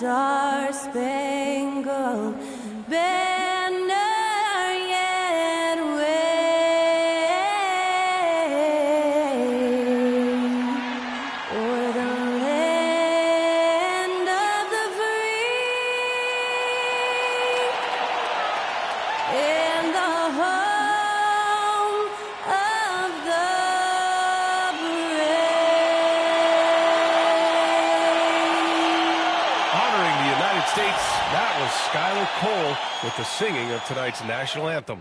star-spangled banner yet wave o'er the land of the free and the home of the States. That was Skylar Cole with the singing of tonight's national anthem.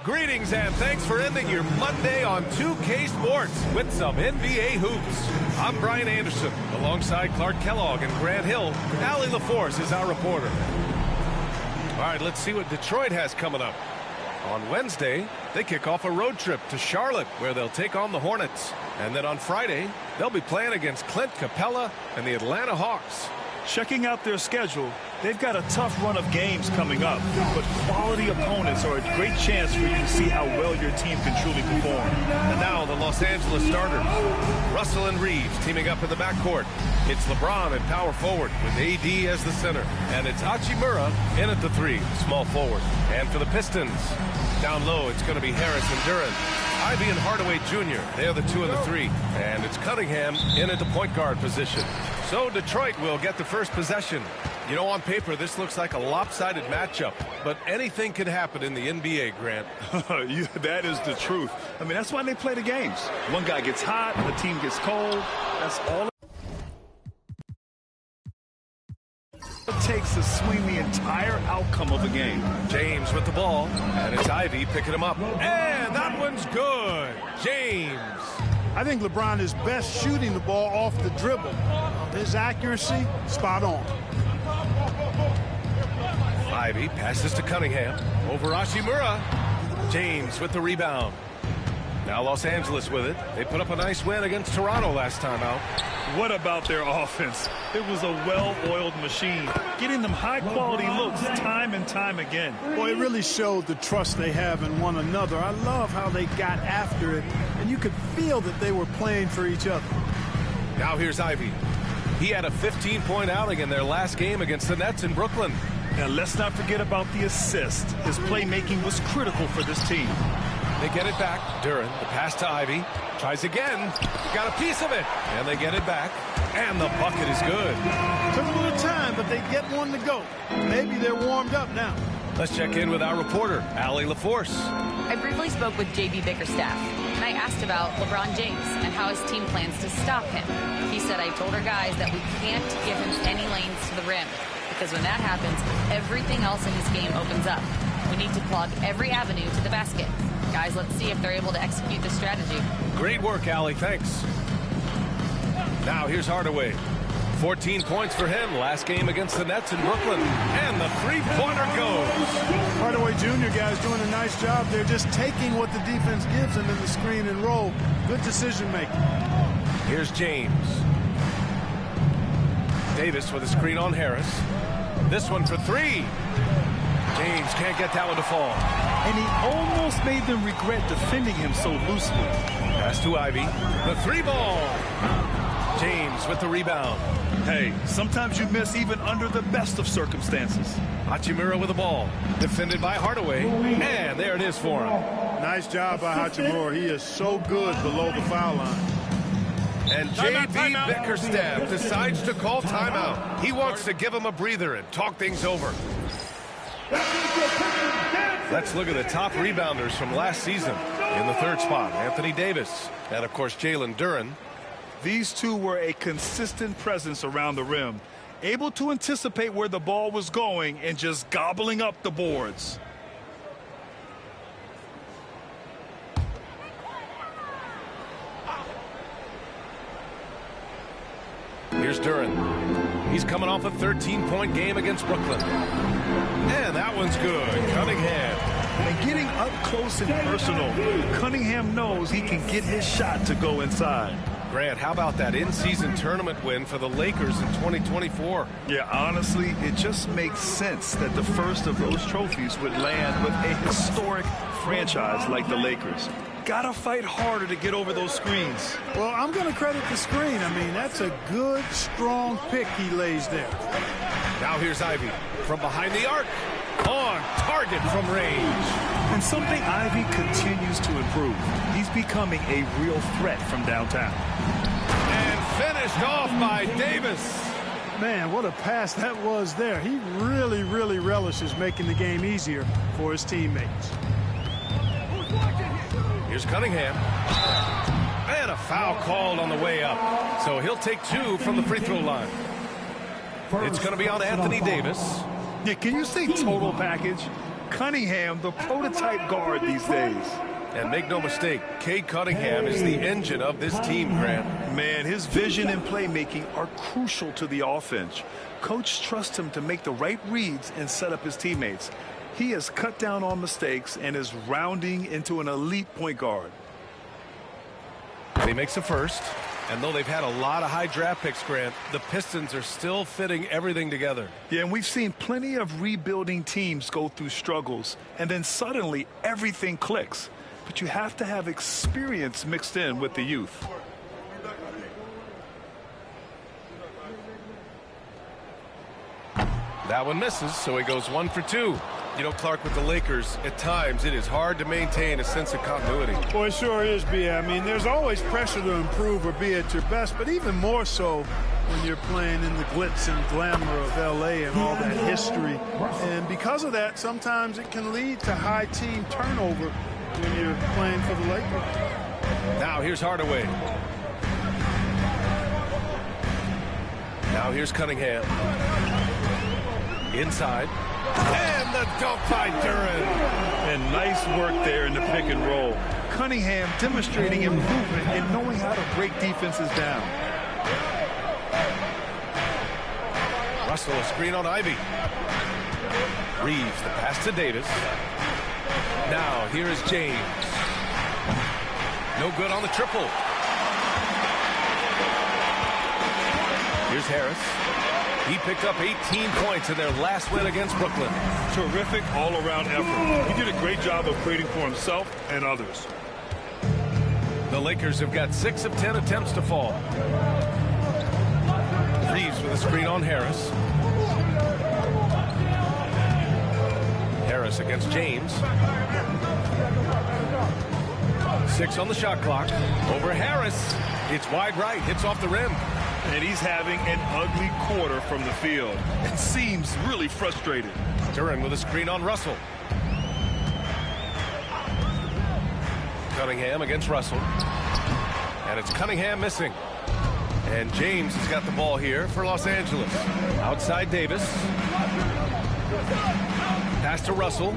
Greetings and thanks for ending your Monday on 2K Sports with some NBA hoops. I'm Brian Anderson alongside Clark Kellogg and Grant Hill. Allie LaForce is our reporter. All right, let's see what Detroit has coming up. On Wednesday, they kick off a road trip to Charlotte, where they'll take on the Hornets. And then on Friday, they'll be playing against Clint Capella and the Atlanta Hawks. Checking out their schedule, they've got a tough run of games coming up, but quality opponents are a great chance for you to see how well your team can truly perform. And now the Los Angeles starters. Russell and Reeves teaming up in the backcourt. It's LeBron at power forward with AD as the center. And it's Hachimura in at the three, small forward. And for the Pistons, down low, it's going to be Harris and Duran. Ivy and Hardaway Jr., they're the 2 and the 3. And it's Cunningham in at the point guard position. So Detroit will get the first possession. You know, on paper, this looks like a lopsided matchup, but anything can happen in the NBA, Grant. Yeah, that is the truth. I mean, that's why they play the games. One guy gets hot, the team gets cold. That's all it takes to swing the entire outcome of a game. James with the ball, and it's Ivy picking him up. And that one's good. James. I think LeBron is best shooting the ball off the dribble. His accuracy, spot on. Ivy passes to Cunningham. Over Hachimura. James with the rebound. Now Los Angeles with it. They put up a nice win against Toronto last time out. What about their offense? It was a well-oiled machine, getting them high-quality looks time and time again. Boy, it really showed the trust they have in one another. I love how they got after it, and you could feel that they were playing for each other. Now here's Ivy. He had a 15-point outing in their last game against the Nets in Brooklyn. Now let's not forget about the assist. His playmaking was critical for this team. They get it back. Duran, the pass to Ivy. Tries again. Got a piece of it. And they get it back. And the bucket is good. Took a little time, but they get one to go. Maybe they're warmed up now. Let's check in with our reporter, Allie LaForce. I briefly spoke with J.B. Bickerstaff, and I asked about LeBron James and how his team plans to stop him. He said, I told our guys that we can't give him any lanes to the rim, because when that happens, everything else in his game opens up. We need to plug every avenue to the basket. Guys, let's see if they're able to execute this strategy. Great work, Allie. Thanks. Now here's Hardaway. 14 points for him last game against the Nets in Brooklyn. And the three-pointer goes. Hardaway Jr. guys doing a nice job. They're just taking what the defense gives them in the screen and roll. Good decision making. Here's James. Davis with a screen on Harris. This one for three. James can't get that one to fall. And he almost made them regret defending him so loosely. Pass to Ivy. The three ball. James with the rebound. Hey, sometimes you miss even under the best of circumstances. Hachimura with the ball. Defended by Hardaway. And there it is for him. Nice job by Hachimura. He is so good below the foul line. And J.B. Bickerstaff decides to call timeout. He wants to give him a breather and talk things over. Let's look at the top rebounders from last season. In the third spot, Anthony Davis. And, of course, Jalen Duran. These two were a consistent presence around the rim, able to anticipate where the ball was going and just gobbling up the boards. Here's Duran. He's coming off a 13-point game against Brooklyn. And that one's good. Cunningham. And getting up close and personal, Cunningham knows he can get his shot to go inside. Grant, how about that in-season tournament win for the Lakers in 2024? Yeah, honestly, it just makes sense that the first of those trophies would land with a historic franchise like the Lakers. Gotta fight harder to get over those screens. Well, I'm going to credit the screen. I mean, that's a good, strong pick he lays there. Now here's Ivy from behind the arc. On target from range. And something Ivy continues to improve. He's becoming a real threat from downtown. And finished off by Davis. Man, what a pass that was there. He really, really relishes making the game easier for his teammates. Here's Cunningham. And a foul called on the way up. So he'll take 2 from the free throw line. It's going to be on Anthony Davis. Yeah, can you say total package? Cunningham, the prototype guard these days. And make no mistake, Cade Cunningham is the engine of this team, Grant. Man, his vision and playmaking are crucial to the offense. Coach trusts him to make the right reads and set up his teammates. He has cut down on mistakes and is rounding into an elite point guard. He makes the first. And though they've had a lot of high draft picks, Grant, the Pistons are still fitting everything together. Yeah, and we've seen plenty of rebuilding teams go through struggles, and then suddenly everything clicks. But you have to have experience mixed in with the youth. That one misses, so he goes 1 for 2. You know, Clark, with the Lakers, at times it is hard to maintain a sense of continuity. Boy, it sure is, B. I mean, there's always pressure to improve or be at your best, but even more so when you're playing in the glitz and glamour of L.A. and all that history. And because of that, sometimes it can lead to high team turnover when you're playing for the Lakers. Now here's Hardaway. Now here's Cunningham. Inside. And the dunk by Duran. And nice work there in the pick and roll. Cunningham demonstrating improvement in knowing how to break defenses down. Russell, a screen on Ivy. Reeves, the pass to Davis. Now here is James. No good on the triple. Here's Harris. He picked up 18 points in their last win against Brooklyn. Terrific all-around effort. He did a great job of creating for himself and others. The Lakers have got 6 of 10 attempts to fall. Reeves with a screen on Harris. Harris against James. 6 on the shot clock. Over Harris. It's wide right. Hits off the rim. And he's having an ugly quarter from the field. It seems really frustrated. Duran with a screen on Russell. Cunningham against Russell. And it's Cunningham missing. And James has got the ball here for Los Angeles. Outside Davis. Pass to Russell.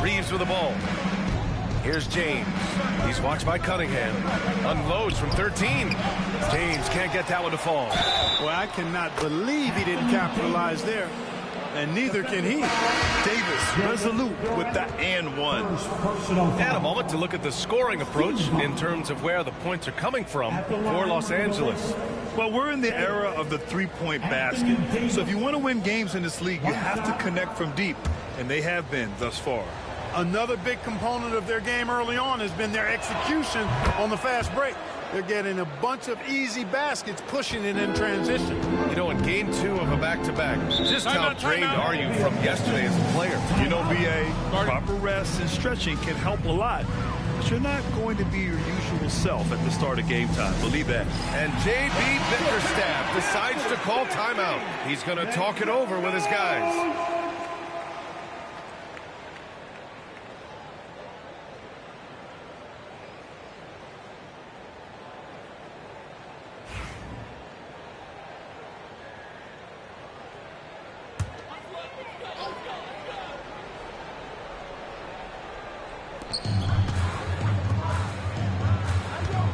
Reeves with the ball. Here's James. He's watched by Cunningham. Unloads from 13. James can't get that one to fall. Well, I cannot believe he didn't capitalize there. And neither can he. Davis resolute with the and one. And a moment to look at the scoring approach in terms of where the points are coming from for Los Angeles. Well, we're in the era of the three-point basket. So if you want to win games in this league, you have to connect from deep. And they have been thus far. Another big component of their game early on has been their execution on the fast break. They're getting a bunch of easy baskets, pushing it in transition. You know, in game 2 of a back-to-back, just how drained are you from yesterday as a player? You know, B.A., proper rest and stretching can help a lot. But you're not going to be your usual self at the start of game time. Believe that. And J.B. Bickerstaff decides to call timeout. He's going to talk it over with his guys.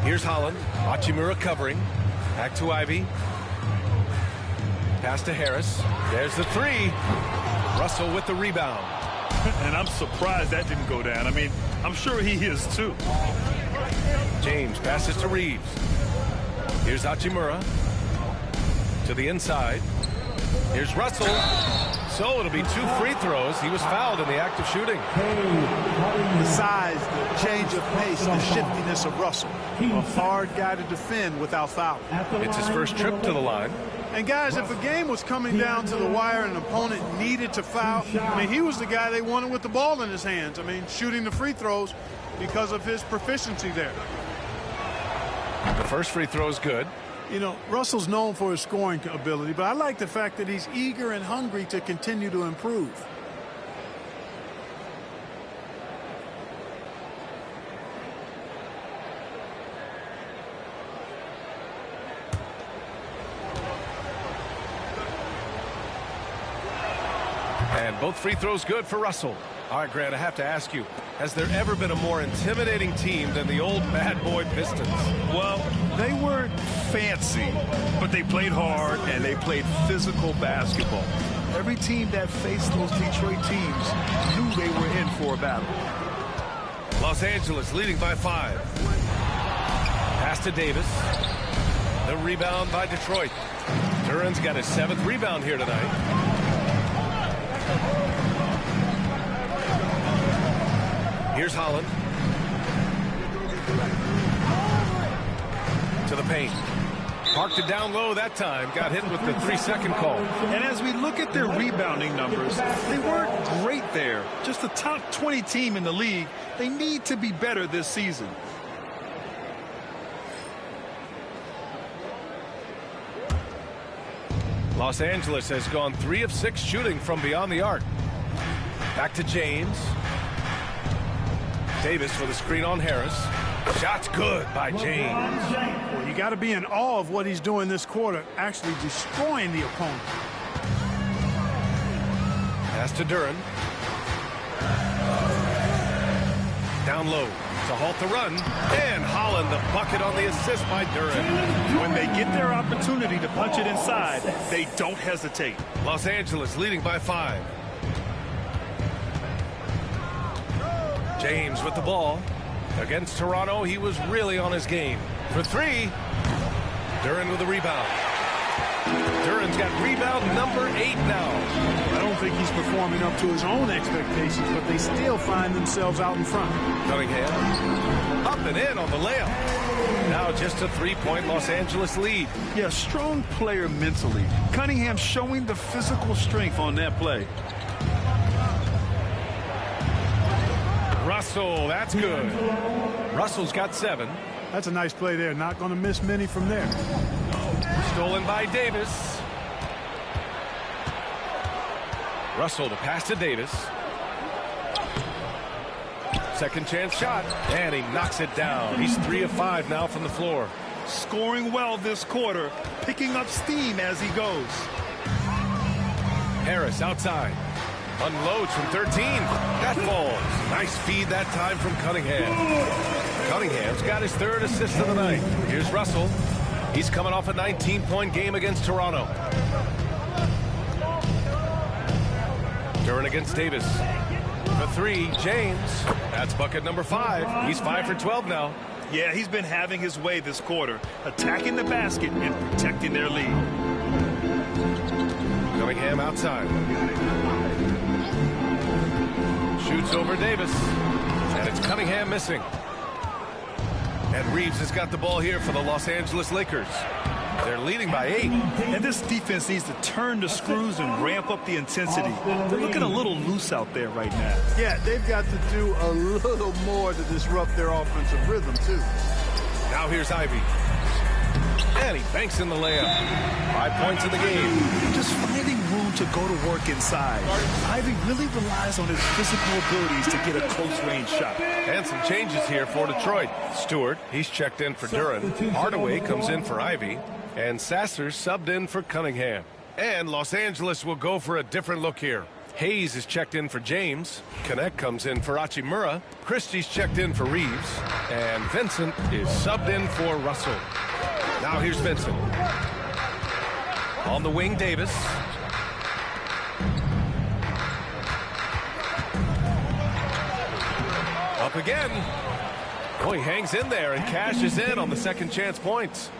Here's Holland. Hachimura covering. Back to Ivy. Pass to Harris. There's the 3. Russell with the rebound. And I'm surprised that didn't go down. I mean, I'm sure he is too. James passes to Reeves. Here's Hachimura. To the inside. Here's Russell. So it'll be 2 free throws. He was fouled in the act of shooting. The size, the change of pace, the shiftiness of Russell. A hard guy to defend without fouling. It's his first trip to the line. And guys, if a game was coming down to the wire and an opponent needed to foul, I mean, he was the guy they wanted with the ball in his hands. I mean, shooting the free throws because of his proficiency there. The first free throw is good. You know, Russell's known for his scoring ability, but I like the fact that he's eager and hungry to continue to improve. And both free throws good for Russell. All right, Grant, I have to ask you, has there ever been a more intimidating team than the old bad boy Pistons? Well, they weren't fancy, but they played hard and they played physical basketball. Every team that faced those Detroit teams knew they were in for a battle. Los Angeles leading by 5. Pass to Davis. The rebound by Detroit. Duran's got his 7th rebound here tonight. Here's Holland. To the paint. Parked it down low that time. Got hit with the 3-second call. And as we look at their rebounding numbers, they weren't great there. Just a top 20 team in the league. They need to be better this season. Los Angeles has gone 3 of 6 shooting from beyond the arc. Back to James. Davis with a screen on Harris. Shot's good by James. Well, you got to be in awe of what he's doing this quarter, actually destroying the opponent. Pass to Duran. Down low to halt the run. And Holland the bucket on the assist by Duran. When they get their opportunity to punch it inside, they don't hesitate. Los Angeles leading by 5. James with the ball. Against Toronto, he was really on his game. For 3, Duran with the rebound. Duran's got rebound number 8 now. I don't think he's performing up to his own expectations, but they still find themselves out in front. Cunningham up and in on the layup. Now just a 3-point Los Angeles lead. Yeah, strong player mentally. Cunningham showing the physical strength on that play. Russell, that's good. Russell's got 7. That's a nice play there. Not going to miss many from there. Stolen by Davis. Russell to pass to Davis. Second chance shot. And he knocks it down. He's 3 of 5 now from the floor. Scoring well this quarter. Picking up steam as he goes. Harris outside. Unloads from 13. That falls. Nice feed that time from Cunningham. Cunningham's got his 3rd assist of the night. Here's Russell. He's coming off a 19-point game against Toronto. Duran against Davis. For 3, James. That's bucket number 5. He's 5 for 12 now. Yeah, he's been having his way this quarter, attacking the basket and protecting their lead. Cunningham outside. Shoots over Davis. And it's Cunningham missing. And Reeves has got the ball here for the Los Angeles Lakers. They're leading by 8. And this defense needs to turn the screws and ramp up the intensity. They're looking a little loose out there right now. Yeah, they've got to do a little more to disrupt their offensive rhythm, too. Now here's Ivy. And he banks in the layup. 5 points in the game. Just finding room to go to work inside. Ivy really relies on his physical abilities to get a close-range shot. And some changes here for Detroit. Stewart, he's checked in for Duran. Hardaway comes in for Ivy. And Sasser subbed in for Cunningham. And Los Angeles will go for a different look here. Hayes is checked in for James. Connect comes in for Hachimura. Christie's checked in for Reeves. And Vincent is subbed in for Russell. Now here's Vincent. On the wing, Davis. Up again. Oh, he hangs in there and cashes in on the second chance points.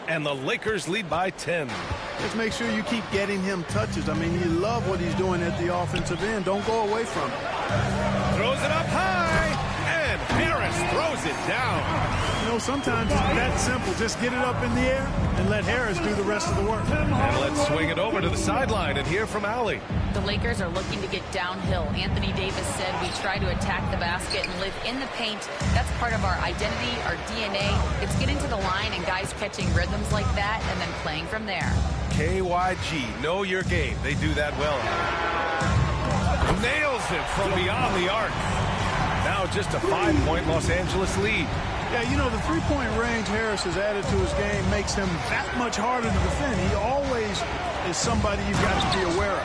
and the Lakers lead by 10. Just make sure you keep getting him touches. I mean, you love what he's doing at the offensive end. Don't go away from it. Throws it up high, and Harris throws it down. You know, sometimes it's that simple. Just get it up in the air and let Harris do the rest of the work. And let's swing it over to the sideline and hear from Allie. The Lakers are looking to get downhill. Anthony Davis said we try to attack the basket and live in the paint. That's part of our identity, our DNA. It's getting to the line and guys catching rhythms like that and then playing from there. KYG, know your game. They do that well. Nails it from beyond the arc. Now just a 5-point Los Angeles lead. Yeah, you know, the three-point range Harris has added to his game makes him that much harder to defend. He always is somebody you've got to be aware of.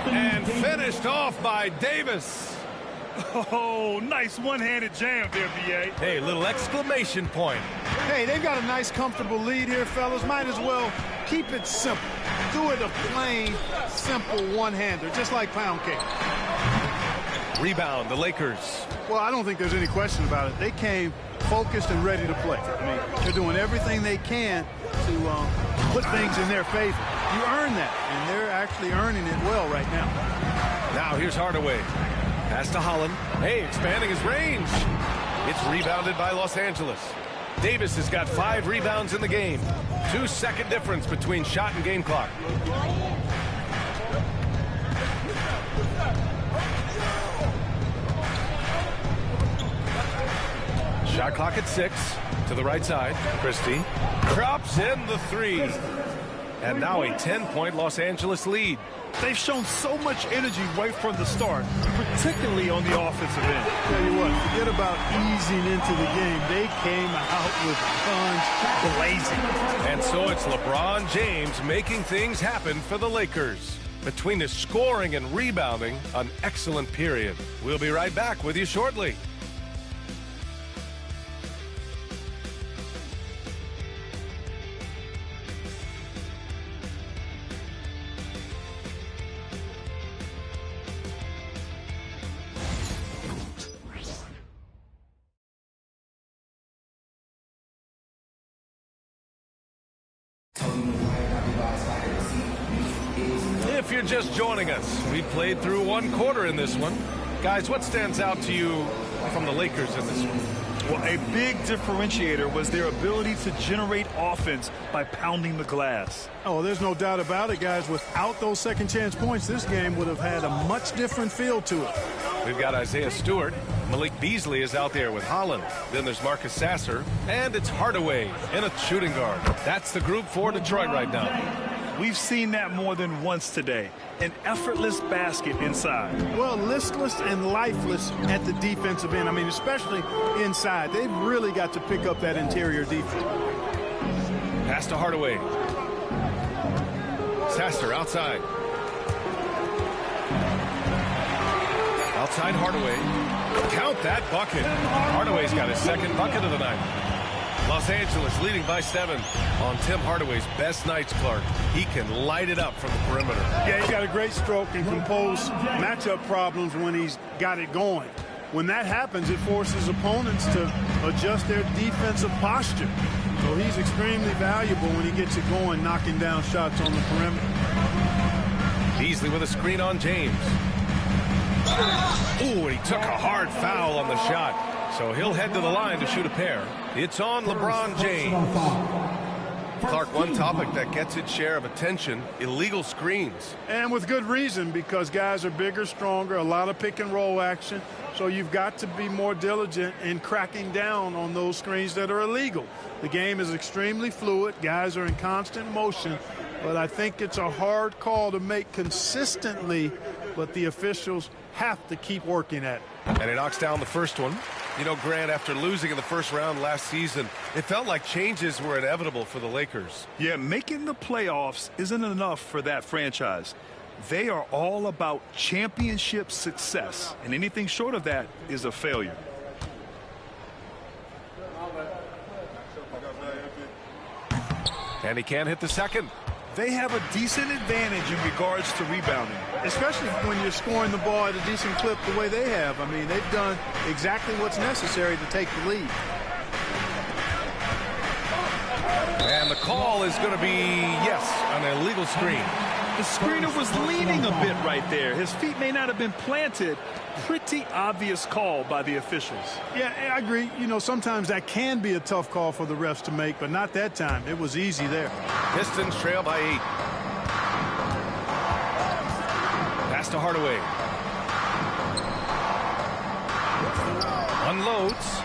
And finished off by Davis. Oh, nice one-handed jam there, B.A. Hey, little exclamation point. Hey, they've got a nice, comfortable lead here, fellas. Might as well keep it simple. Do it a plain, simple one-hander, just like pound cake. Rebound, the Lakers. Well, I don't think there's any question about it. They came focused and ready to play. I mean, they're doing everything they can to put things in their favor. You earn that, and they're actually earning it well right now. Now here's Hardaway. Pass to Holland. Hey, expanding his range. It's rebounded by Los Angeles. Davis has got 5 rebounds in the game. 2-second difference between shot and game clock. Shot clock at 6. To the right side. Christie drops in the 3. And now a 10-point Los Angeles lead. They've shown so much energy right from the start, particularly on the offensive end. Tell you what, forget about easing into the game. They came out with guns blazing. And so it's LeBron James making things happen for the Lakers. Between the scoring and rebounding, an excellent period. We'll be right back with you shortly. If you're just joining us, we played through 1 quarter in this one. Guys, what stands out to you from the Lakers in this one? Well, a big differentiator was their ability to generate offense by pounding the glass. Oh, there's no doubt about it, guys. Without those second chance points, this game would have had a much different feel to it. We've got Isaiah Stewart. Malik Beasley is out there with Holland. Then there's Marcus Sasser. And it's Hardaway in a shooting guard. That's the group for Detroit right now. We've seen that more than once today. An effortless basket inside. Well, listless and lifeless at the defensive end. I mean, especially inside. They've really got to pick up that interior defense. Pass to Hardaway. Sasser outside. Outside Hardaway. Count that bucket. Hardaway's got his 2nd bucket of the night. Los Angeles leading by 7 on Tim Hardaway's best nights, Clark. He can light it up from the perimeter. Yeah, he's got a great stroke and compose matchup problems when he's got it going. When that happens, it forces opponents to adjust their defensive posture. So he's extremely valuable when he gets it going, knocking down shots on the perimeter. Beasley with a screen on James. Ooh, he took a hard foul on the shot. So he'll head to the line to shoot a pair. It's on LeBron James. Clark, one topic that gets its share of attention, illegal screens. And with good reason, because guys are bigger, stronger, a lot of pick and roll action. So you've got to be more diligent in cracking down on those screens that are illegal. The game is extremely fluid. Guys are in constant motion. But I think it's a hard call to make consistently, but the officials have to keep working at it. And he knocks down the first one. You know, Grant, after losing in the first round last season, it felt like changes were inevitable for the Lakers. Yeah, making the playoffs isn't enough for that franchise. They are all about championship success, and anything short of that is a failure. And he can't hit the second. They have a decent advantage in regards to rebounding. Especially when you're scoring the ball at a decent clip the way they have. I mean, they've done exactly what's necessary to take the lead. And the call is going to be, yes, an illegal screen. The screener was leaning a bit right there. His feet may not have been planted. Pretty obvious call by the officials. Yeah, I agree. You know, sometimes that can be a tough call for the refs to make, but not that time. It was easy there. Pistons trail by 8. Pass to Hardaway. Unloads.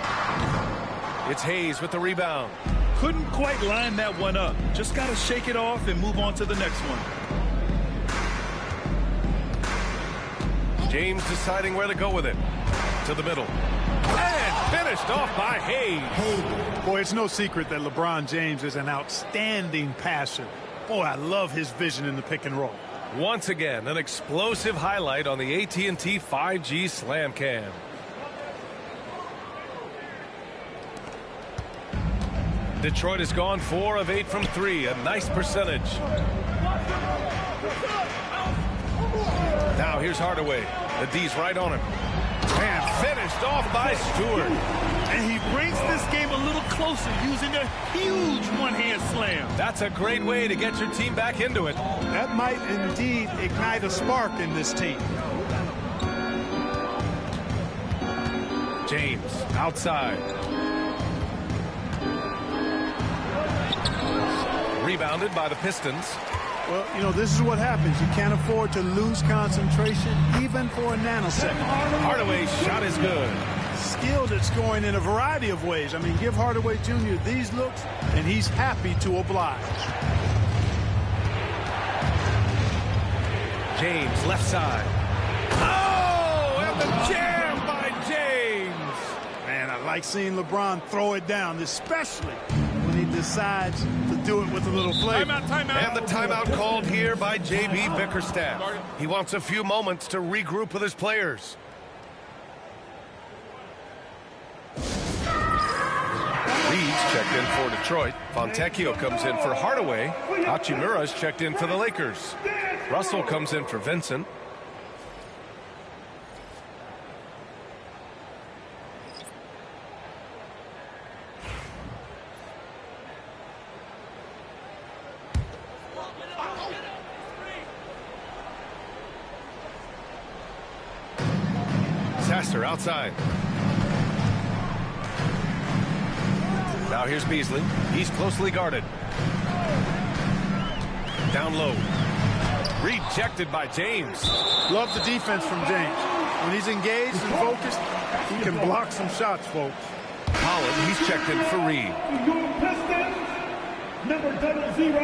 It's Hayes with the rebound. Couldn't quite line that one up. Just got to shake it off and move on to the next one. James deciding where to go with it. To the middle. And finished off by Hayes. Boy, it's no secret that LeBron James is an outstanding passer. Boy, I love his vision in the pick and roll. Once again, an explosive highlight on the AT&T 5G Slam Cam. Detroit has gone 4 of 8 from 3, a nice percentage. Now here's Hardaway. The D's right on him. And finished off by Stewart. And he brings this game a little closer using a huge one-hand slam. That's a great way to get your team back into it. That might indeed ignite a spark in this team. James outside. Rebounded by the Pistons. Well, you know, this is what happens. You can't afford to lose concentration even for a nanosecond. Hardaway's shot is good. Skilled at scoring in a variety of ways. I mean, give Hardaway Jr. these looks, and he's happy to oblige. James left side. Oh, and the jam by James. Man, I like seeing LeBron throw it down, especially when he decides to do it with a little flavor. Timeout. And the timeout called here by J.B. Bickerstaff. He wants a few moments to regroup with his players. Reeves checked in for Detroit. Fontecchio comes in for Hardaway. Hachimura's checked in for the Lakers. Russell comes in for Vincent. Sasser outside. Now here's Beasley. He's closely guarded. Down low. Rejected by James. Love the defense from James. When he's engaged and focused, he can block some shots, folks. Holland, he's checked in for Reed. Pistons, number 00,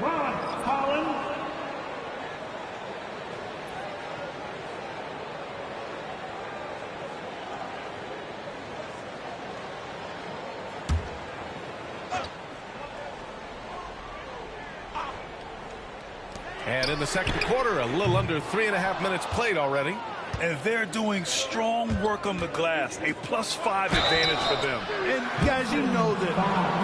Ron Holland. And in the second quarter, a little under 3.5 minutes played already. And they're doing strong work on the glass. A +5 advantage for them. And guys, you know that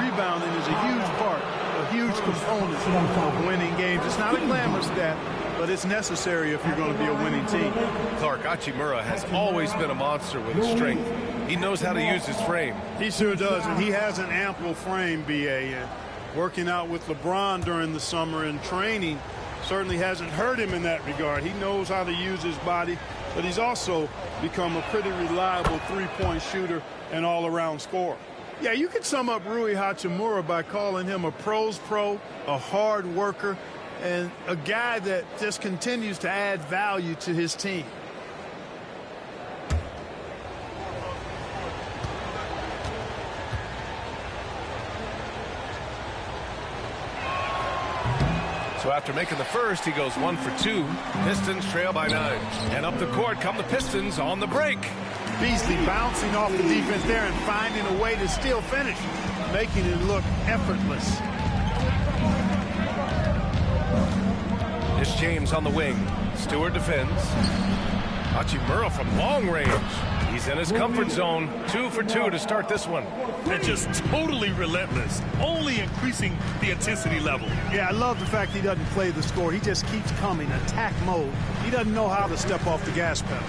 rebounding is a huge part, a huge component of winning games. It's not a glamorous stat, but it's necessary if you're going to be a winning team. Clark Hachimura has always been a monster with his strength. He knows how to use his frame. He sure does, and he has an ample frame, B.A. And working out with LeBron during the summer and training certainly hasn't hurt him in that regard. He knows how to use his body, but he's also become a pretty reliable three-point shooter and all-around scorer. Yeah, you could sum up Rui Hachimura by calling him a pro's pro, a hard worker, and a guy that just continues to add value to his team. So after making the first, he goes 1 for 2. Pistons trail by 9. And up the court come the Pistons on the break. Beasley bouncing off the defense there and finding a way to still finish, making it look effortless. It's James on the wing. Stewart defends. Hachimura from long range. He's in his comfort zone. 2 for 2 to start this one. And just totally relentless, only increasing the intensity level. Yeah, I love the fact he doesn't play the score. He just keeps coming, attack mode. He doesn't know how to step off the gas pedal.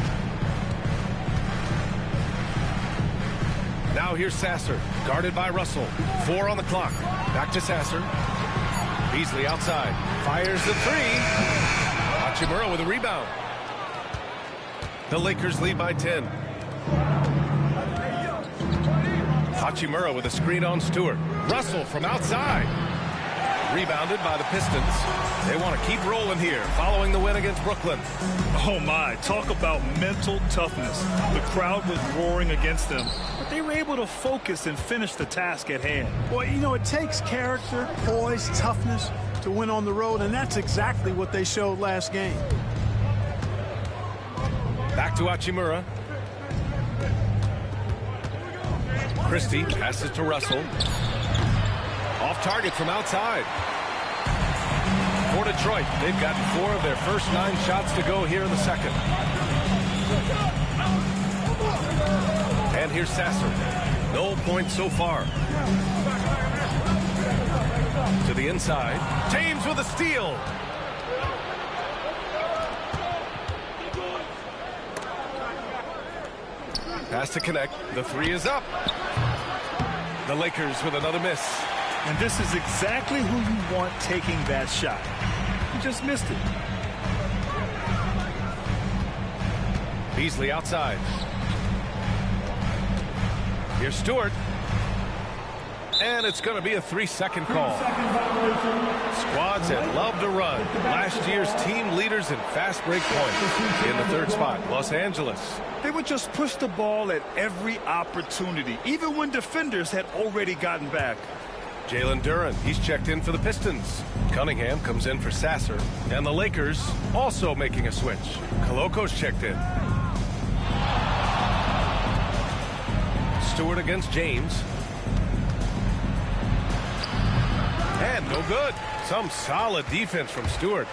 Now Now here's Sasser, guarded by Russell. 4 on the clock. Back to Sasser. Beasley outside. Fires the three. Hachimura with a rebound. The Lakers lead by 10. Hachimura with a screen on Stewart. Russell from outside. Rebounded by the Pistons. They want to keep rolling here following the win against Brooklyn. Oh my, talk about mental toughness. The crowd was roaring against them, but they were able to focus and finish the task at hand. Well, you know, it takes character, poise, toughness to win on the road, and that's exactly what they showed last game. Back to Hachimura. Christie passes to Russell. Off target from outside. For Detroit, they've gotten 4 of their first 9 shots to go here in the second. And here's Sasser. No points so far. To the inside. James with a steal. Pass to connect. The 3 is up. The Lakers with another miss. And this is exactly who you want taking that shot. You just missed it. Beasley outside. Here's Stewart. And it's going to be a 3-second call. Squads that love to run. Last year's team leaders in fast break points. In the 3rd spot, Los Angeles. They would just push the ball at every opportunity, even when defenders had already gotten back. Jalen Duren, he's checked in for the Pistons. Cunningham comes in for Sasser. And the Lakers also making a switch. Koloko's checked in. Stewart against James. And no good. Some solid defense from Stewart.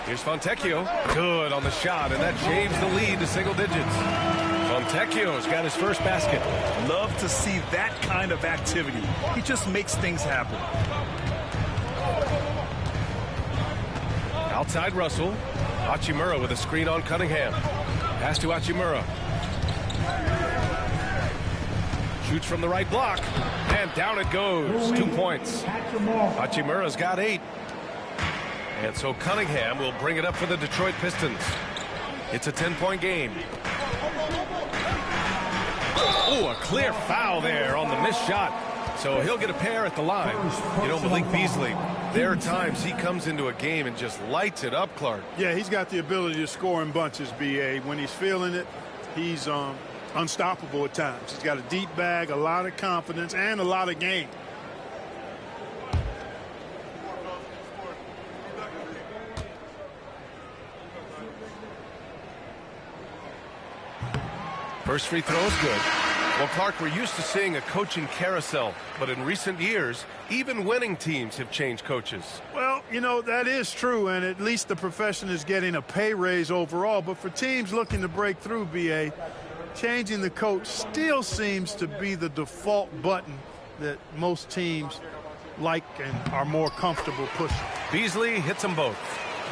Here's Fontecchio. Good on the shot, and that shaves the lead to single digits. Fontecchio's got his first basket. Love to see that kind of activity. He just makes things happen. Outside Russell. Hachimura with a screen on Cunningham. Pass to Hachimura. Shoots from the right block. And down it goes. 2 points. Hachimura's got 8. And so Cunningham will bring it up for the Detroit Pistons. It's a 10-point game. Oh, a clear foul there on the missed shot. So he'll get a pair at the line. You know, Malik Beasley, there are times he comes into a game and just lights it up, Clark. Yeah, he's got the ability to score in bunches, B.A. When he's feeling it, he's unstoppable at times. He's got a deep bag, a lot of confidence, and a lot of game. First free throw is good. Well, Clark, we're used to seeing a coaching carousel, but in recent years, even winning teams have changed coaches. Well, you know, that is true, and at least the profession is getting a pay raise overall. But for teams looking to break through, B.A., changing the coach still seems to be the default button that most teams like and are more comfortable pushing. Beasley hits them both.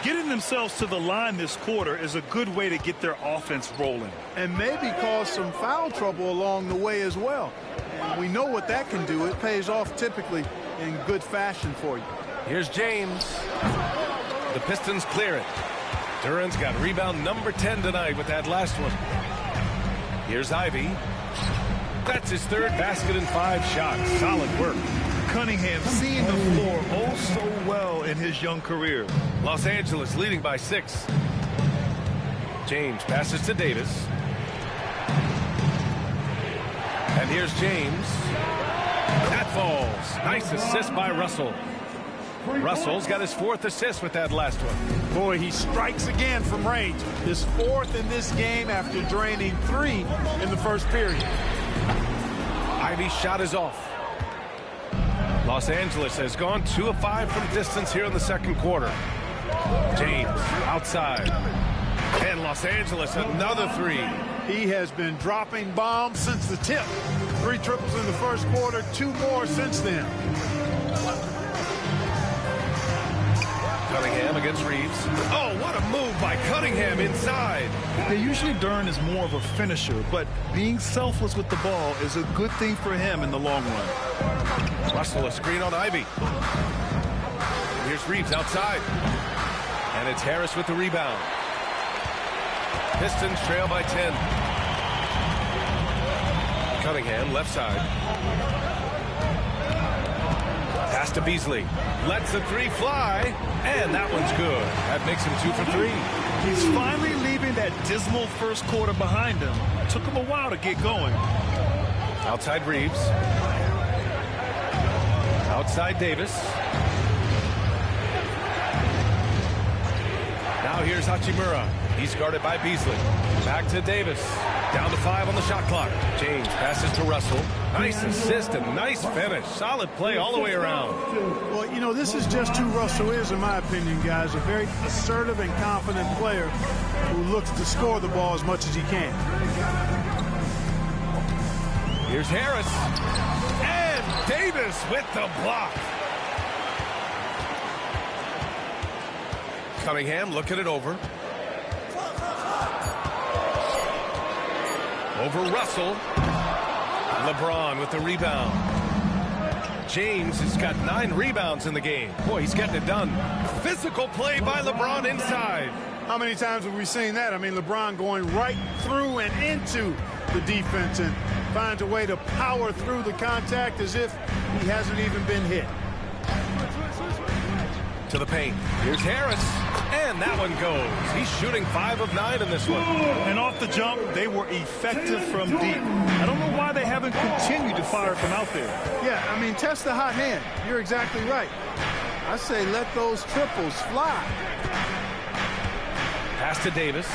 Getting themselves to the line this quarter is a good way to get their offense rolling. And maybe cause some foul trouble along the way as well. And we know what that can do. It pays off typically in good fashion for you. Here's James. The Pistons clear it. Duren's got rebound number 10 tonight with that last one. Here's Ivy. That's his 3rd basket in 5 shots. Solid work. Cunningham seeing the floor oh so well in his young career. Los Angeles leading by 6. James passes to Davis. And here's James. That falls. Nice assist by Russell. Russell's got his 4th assist with that last one. Boy, he strikes again from range. His 4th in this game after draining 3 in the first period. Ivy's shot is off. Los Angeles has gone 2 of 5 from distance here in the second quarter. James outside. And Los Angeles another 3. He has been dropping bombs since the tip. 3 triples in the first quarter, 2 more since then. Cunningham against Reeves. Oh, what a move by Cunningham inside. Usually Dern is more of a finisher, but being selfless with the ball is a good thing for him in the long run. Russell, a screen on Ivy. Here's Reeves outside. And it's Harris with the rebound. Pistons trail by 10. Cunningham, left side. Pass to Beasley. Lets the three fly. And that one's good. That makes him 2 for 3. He's finally leaving that dismal first quarter behind him. Took him a while to get going. Outside Reeves. Outside Davis. Now here's Hachimura. He's guarded by Beasley. Back to Davis. Down to 5 on the shot clock. James passes to Russell. Nice assist and nice finish. Solid play all the way around. Well, you know, this is just who Russell is, in my opinion, guys. A very assertive and confident player who looks to score the ball as much as he can. Here's Harris. And Davis with the block. Cunningham looking it over. Over Russell. LeBron with the rebound. James has got 9 rebounds in the game. Boy, he's getting it done. Physical play by LeBron inside. How many times have we seen that? I mean, LeBron going right through and into the defense and finds a way to power through the contact as if he hasn't even been hit. To the paint. Here's Harris. And that one goes. He's shooting 5 of 9 in this one. And off the jump, they were effective from deep. I don't know why they haven't continued to fire from out there. Yeah, I mean, test the hot hand. You're exactly right. I say let those triples fly. Pass to Davis.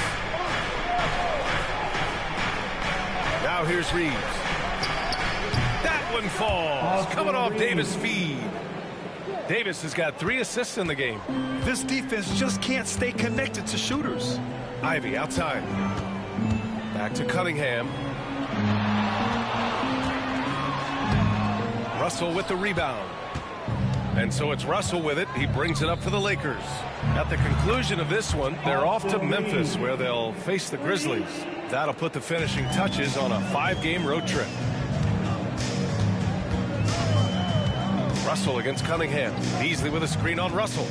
Now here's Reeves. That one falls. Coming off Davis' feed. Davis has got 3 assists in the game. This defense just can't stay connected to shooters. Ivy outside. Back to Cunningham. Russell with the rebound. And so it's Russell with it. He brings it up for the Lakers. At the conclusion of this one, they're off to Memphis, where they'll face the Grizzlies. That'll put the finishing touches on a 5-game road trip. Russell against Cunningham. Beasley with a screen on Russell.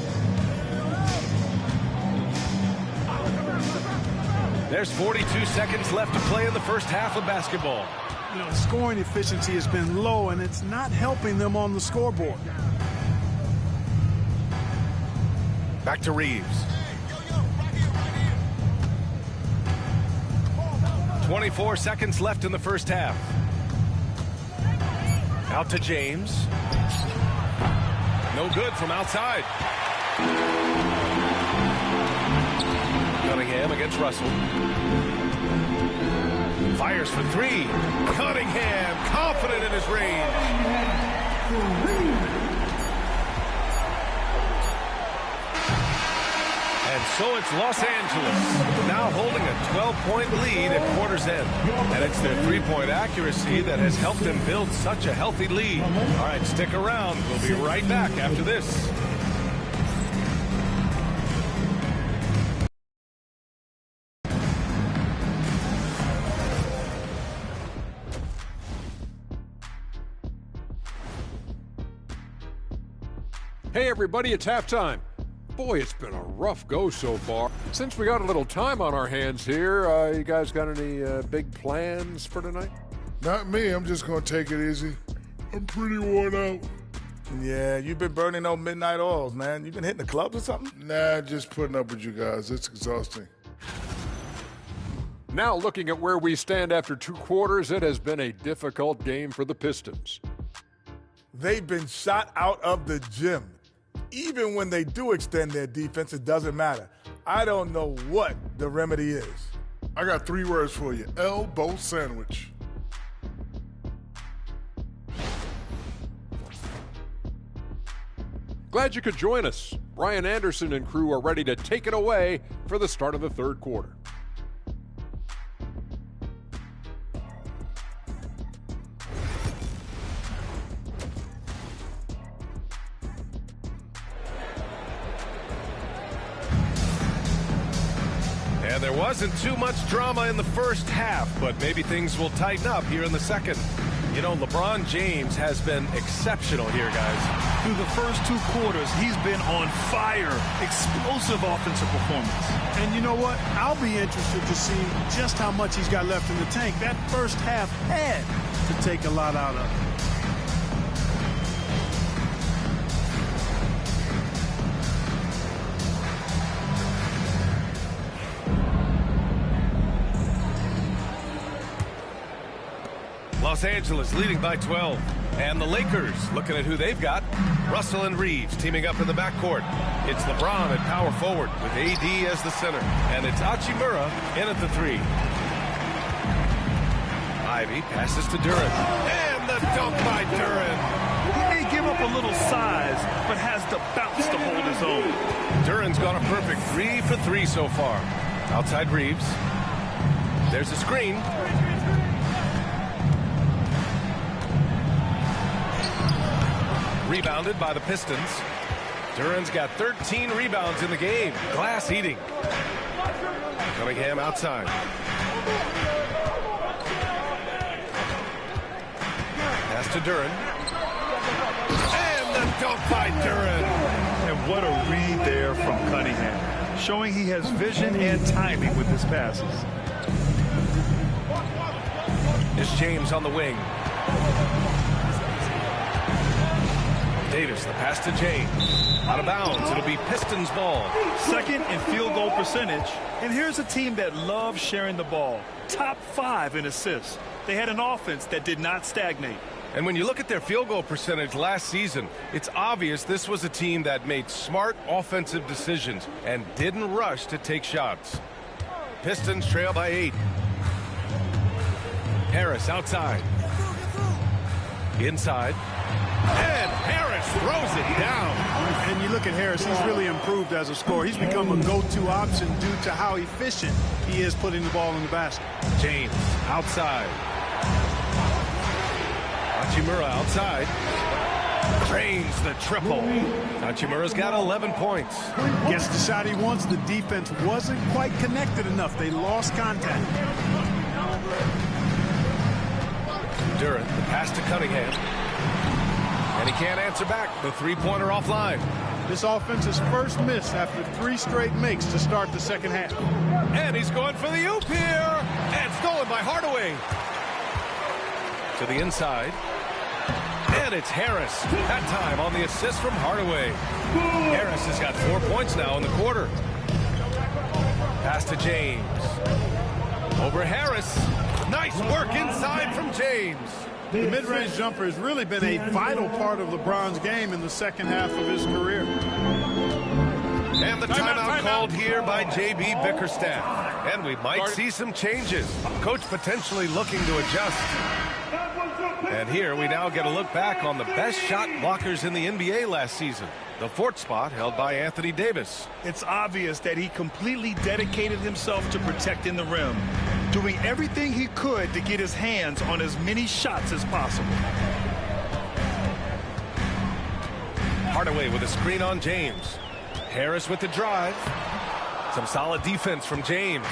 There's 42 seconds left to play in the first half of basketball. You know, scoring efficiency has been low, and it's not helping them on the scoreboard. Back to Reeves. 24 seconds left in the first half. Out to James. No good from outside. Cunningham against Russell. Fires for 3. Cunningham confident in his range. And so it's Los Angeles now holding a 12-point lead at quarter's end. And it's their three-point accuracy that has helped them build such a healthy lead. All right, stick around. We'll be right back after this. Hey everybody, it's halftime. Boy, it's been a rough go so far. Since we got a little time on our hands here, you guys got any big plans for tonight? Not me. I'm just going to take it easy. I'm pretty worn out. Yeah, you've been burning those midnight oils, man. You been hitting the clubs or something? Nah, just putting up with you guys. It's exhausting. Now looking at where we stand after 2 quarters, it has been a difficult game for the Pistons. They've been shot out of the gym. Even when they do extend their defense, it doesn't matter. I don't know what the remedy is. I got 3 words for you. Elbow sandwich. Glad you could join us. Brian Anderson and crew are ready to take it away for the start of the 3rd quarter. And there wasn't too much drama in the first half, but maybe things will tighten up here in the second. You know, LeBron James has been exceptional here, guys. Through the first 2 quarters, he's been on fire. Explosive offensive performance. And you know what? I'll be interested to see just how much he's got left in the tank. That first half had to take a lot out of it. Los Angeles leading by 12. And the Lakers looking at who they've got. Russell and Reeves teaming up in the backcourt. It's LeBron at power forward with AD as the center. And it's Hachimura in at the 3. Ivy passes to Duren. And the dunk by Duren. He may give up a little size, but has the bounce to hold his own. Duren's got a perfect 3 for 3 so far. Outside Reeves. There's a screen. Rebounded by the Pistons. Duren's got 13 rebounds in the game. Glass eating. Cunningham outside. Pass to Duren. And the dunk by Duren. And what a read there from Cunningham, showing he has vision and timing with his passes. There's James on the wing. Davis, the pass to James. Out of bounds. It'll be Pistons ball. Second in field goal percentage. And here's a team that loves sharing the ball. Top 5 in assists. They had an offense that did not stagnate. And when you look at their field goal percentage last season, it's obvious this was a team that made smart offensive decisions and didn't rush to take shots. Pistons trail by 8. Harris outside. Inside. And Harris throws it down. And you look at Harris, he's really improved as a scorer. He's become a go-to option due to how efficient he is putting the ball in the basket. James outside. Hachimura outside. Drains the triple. Hachimura's got 11 points. Gets the shot he wants. The defense wasn't quite connected enough. They lost contact. Duren, the pass to Cunningham. And he can't answer back. The 3-pointer offline. This offense's first miss after 3 straight makes to start the second half. And he's going for the oop here. And stolen by Hardaway. To the inside. And it's Harris. That time on the assist from Hardaway. Harris has got 4 points now in the quarter. Pass to James. Over Harris. Nice work inside from James. The mid-range jumper has really been a vital part of LeBron's game in the second half of his career. And the timeout called here by J.B. Bickerstaff. And we might see some changes. Coach potentially looking to adjust. And here we now get a look back on the best shot blockers in the NBA last season. The 4th spot held by Anthony Davis. It's obvious that he completely dedicated himself to protecting the rim, doing everything he could to get his hands on as many shots as possible. Hardaway with a screen on James. Harris with the drive. Some solid defense from James.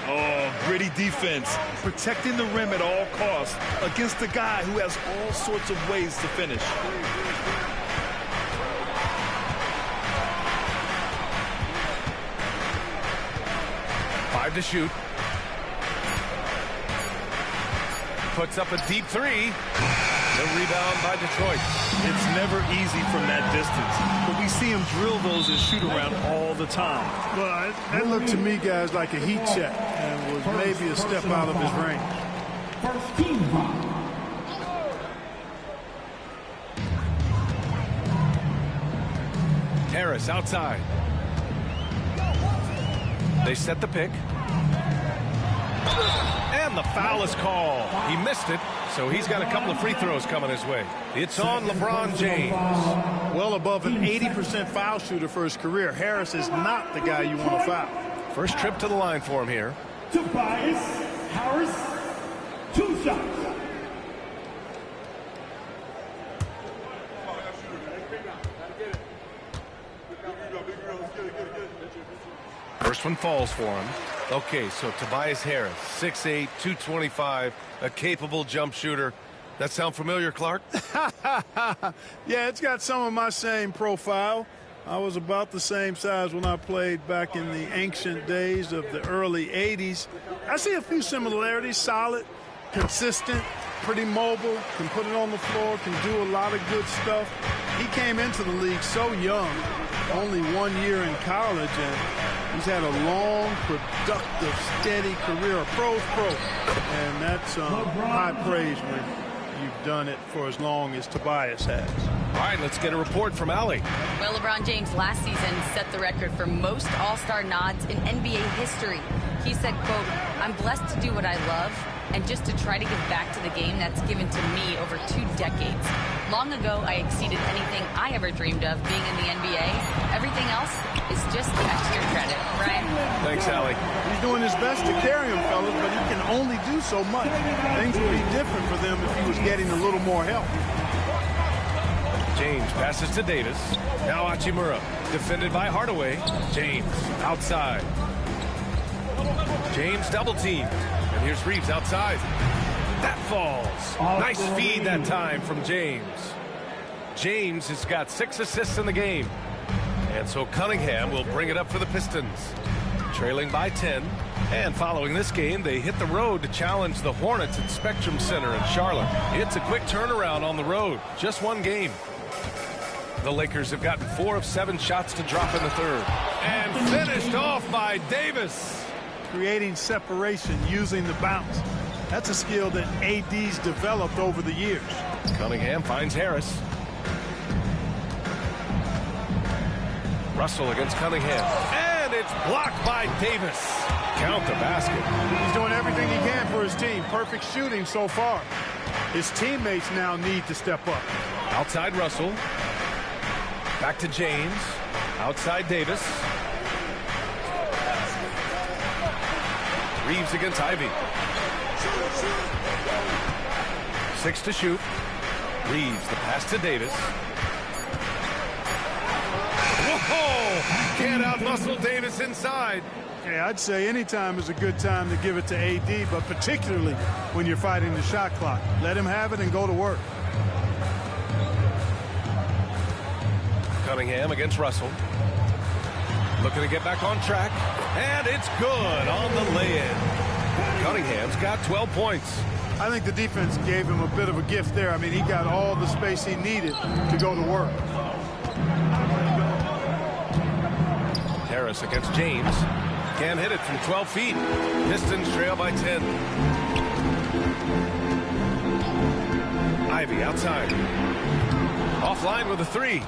Oh, gritty defense. Protecting the rim at all costs against a guy who has all sorts of ways to finish. Five to shoot. Puts up a deep 3. The rebound by Detroit. It's never easy from that distance, but we see him drill those and shoot around all the time. Well, that looked to me, guys, like a heat check and was maybe a step out of his range. First team foul. Harris outside. They set the pick. And the foul is called. He missed it, so he's got a couple of free throws coming his way. It's on LeBron James. Well above an 80% foul shooter for his career. Harris is not the guy you want to foul. First trip to the line for him here. Tobias Harris, 2 shots. First one falls for him. Okay, so Tobias Harris, 6'8", 225, a capable jump shooter. That sound familiar, Clark? Yeah, it's got some of my same profile. I was about the same size when I played back in the ancient days of the early 80s. I see a few similarities. Solid, consistent, pretty mobile, can put it on the floor, can do a lot of good stuff. He came into the league so young, only 1 year in college, and he's had a long, productive, steady career, a pro's pro. And that's high praise when you've done it for as long as Tobias has. All right, let's get a report from Allie. Well, LeBron James last season set the record for most All-Star nods in NBA history. He said, quote, "I'm blessed to do what I love and just to try to give back to the game that's given to me over 2 decades. Long ago, I exceeded anything I ever dreamed of being in the NBA. Everything else is just extra credit." Right? Thanks, Allie. He's doing his best to carry him, fellas, but he can only do so much. Things would be different for them if he was getting a little more help. James passes to Davis. Now Hachimura, defended by Hardaway. James outside. James double teamed. And here's Reeves outside. That falls. Nice feed that time from James. James has got 6 assists in the game. And so Cunningham will bring it up for the Pistons. Trailing by 10. And following this game, they hit the road to challenge the Hornets at Spectrum Center in Charlotte. It's a quick turnaround on the road. Just 1 game. The Lakers have gotten 4 of 7 shots to drop in the third. And finished off by Davis. Creating separation using the bounce. That's a skill that AD's developed over the years. Cunningham finds Harris. Russell against Cunningham. And it's blocked by Davis. Count the basket. He's doing everything he can for his team. Perfect shooting so far. His teammates now need to step up. Outside Russell. Back to James. Outside Davis. Reeves against Ivy. 6 to shoot. Reeves, the pass to Davis. Whoa! Can't out-muscle Davis inside. Yeah, I'd say any time is a good time to give it to AD, but particularly when you're fighting the shot clock. Let him have it and go to work. Cunningham against Russell. Looking to get back on track. And it's good on the lay-in. Cunningham's got 12 points. I think the defense gave him a bit of a gift there. I mean, he got all the space he needed to go to work. Harris against James. Can't hit it from 12 feet. Pistons trail by 10. Ivy outside. Offline with a 3.